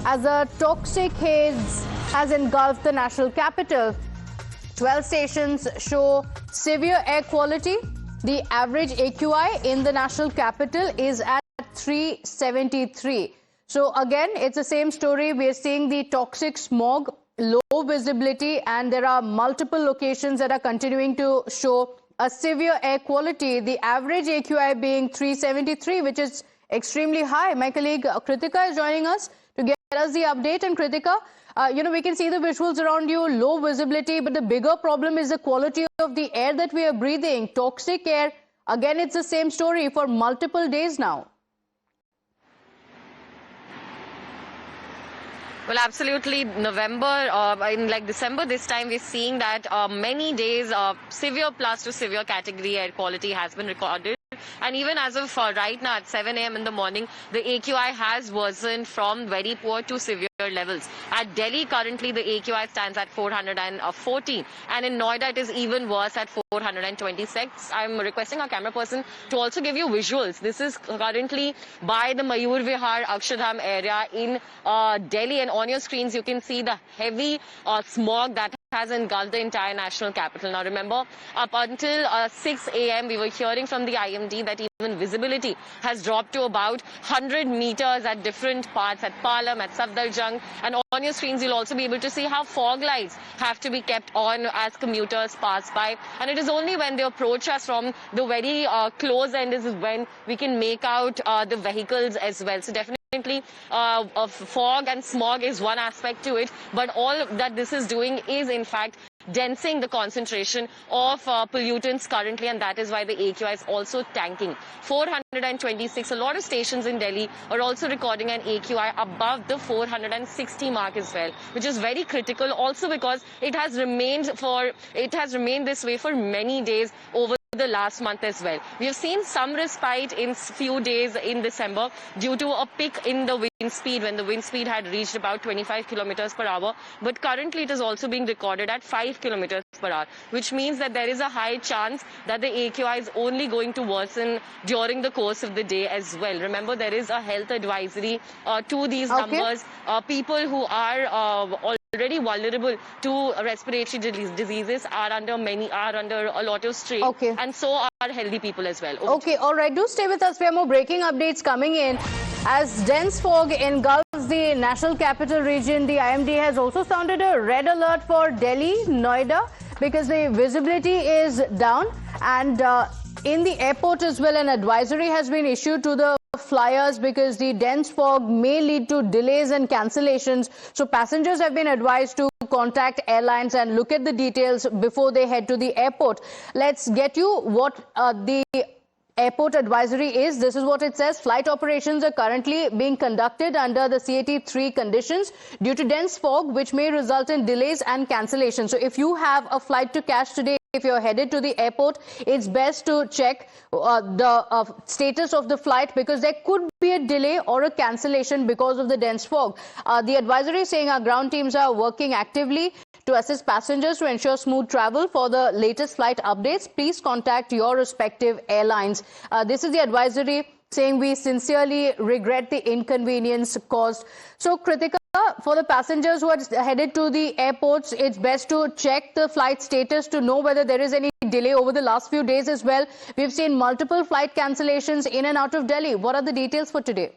as a toxic haze has engulfed the national capital. 12 stations show severe air quality. The average AQI in the national capital is at 373. So again, it's the same story. We are seeing the toxic smog, low visibility, and there are multiple locations that are continuing to show a severe air quality. The average AQI being 373, which is extremely high. My colleague Kritika is joining us to get us the update. And Kritika, we can see the visuals around you, low visibility, but the bigger problem is the quality of the air that we are breathing. Toxic air, again, it's the same story for multiple days now. Well, absolutely. November, in December this time, we're seeing that many days severe plus to severe category air quality has been recorded. And even as of right now at 7 a.m. in the morning, the AQI has worsened from very poor to severe levels. At Delhi, currently the AQI stands at 414, and in Noida it is even worse at 426. I'm requesting our camera person to also give you visuals. This is currently by the Mayur Vihar Akshardham area in Delhi, and on your screens you can see the heavy smog that has engulfed the entire national capital. Now remember, up until 6 a.m. we were hearing from the IMD that even visibility has dropped to about 100 meters at different parts, at Palam, at Safdarjung, and on your screens you'll also be able to see how fog lights have to be kept on as commuters pass by, and it is only when they approach us from the very close end is when we can make out the vehicles as well. So definitely fog and smog is one aspect to it, but all that this is doing is in fact densing the concentration of pollutants currently, and that is why the AQI is also tanking. 426, a lot of stations in Delhi are also recording an AQI above the 460 mark as well, which is very critical also because it has remained this way for many days over the last month as well. We have seen some respite in few days in December due to a peak in the wind speed when the wind speed had reached about 25 kilometers per hour, but currently it is also being recorded at 5 kilometers per hour, which means that there is a high chance that the AQI is only going to worsen during the course of the day as well. Remember, there is a health advisory to these numbers. People who are already vulnerable to respiratory diseases are under a lot of strain, and so are healthy people as well. All right, do stay with us. We have more breaking updates coming in. As dense fog engulfs the national capital region, the IMD has also sounded a red alert for Delhi, Noida, because the visibility is down, and in the airport as well, an advisory has been issued to the flyers because the dense fog may lead to delays and cancellations. So passengers have been advised to contact airlines and look at the details before they head to the airport. Let's get you what the airport advisory is. This is what it says. Flight operations are currently being conducted under the CAT3 conditions due to dense fog, which may result in delays and cancellations. So if you have a flight to catch today, if you're headed to the airport, it's best to check the status of the flight because there could be a delay or a cancellation because of the dense fog. The advisory is saying our ground teams are working actively to assist passengers to ensure smooth travel. For the latest flight updates, please contact your respective airlines. This is the advisory saying we sincerely regret the inconvenience caused. So, Kritika, for the passengers who are headed to the airports, it's best to check the flight status to know whether there is any delay over the last few days as well. We've seen multiple flight cancellations in and out of Delhi. What are the details for today?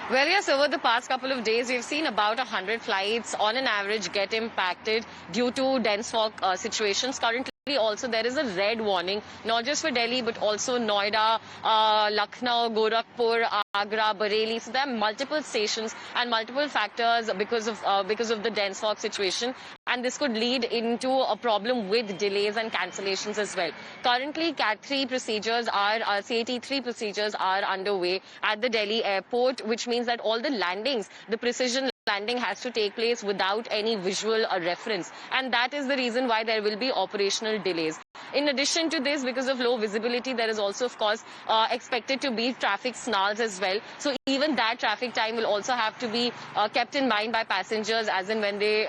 Well, yes, over the past couple of days, we've seen about 100 flights on an average get impacted due to dense fog situations. Currently, also there is a red warning, not just for Delhi, but also Noida, Lucknow, Gorakhpur, Agra, Bareilly. So there are multiple stations and multiple factors because of the dense fog situation, and this could lead into a problem with delays and cancellations as well. Currently, CAT3 procedures CAT3 procedures are underway at the Delhi airport, which means that all the landings, the precision landing has to take place without any visual reference, and that is the reason why there will be operational delays. In addition to this, because of low visibility, there is also, of course, expected to be traffic snarls as well. So even that traffic time will also have to be kept in mind by passengers as in when they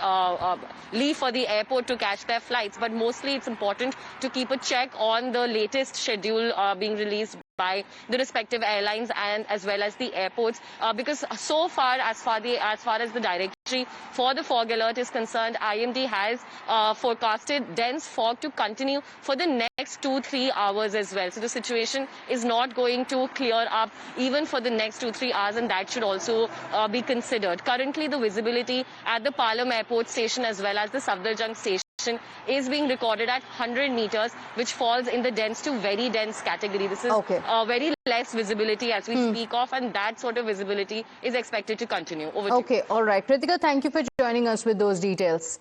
leave for the airport to catch their flights. But mostly it's important to keep a check on the latest schedule being released by the respective airlines and as well as the airports, because so far as far as the directory for the fog alert is concerned, IMD has forecasted dense fog to continue for the next 2-3 hours as well. So the situation is not going to clear up even for the next 2-3 hours, and that should also be considered. Currently, the visibility at the Palam Airport station as well as the Safdarjung station is being recorded at 100 meters, which falls in the dense to very dense category. This is very less visibility as we speak of, and that sort of visibility is expected to continue. Over to you. All right. Kritika, thank you for joining us with those details.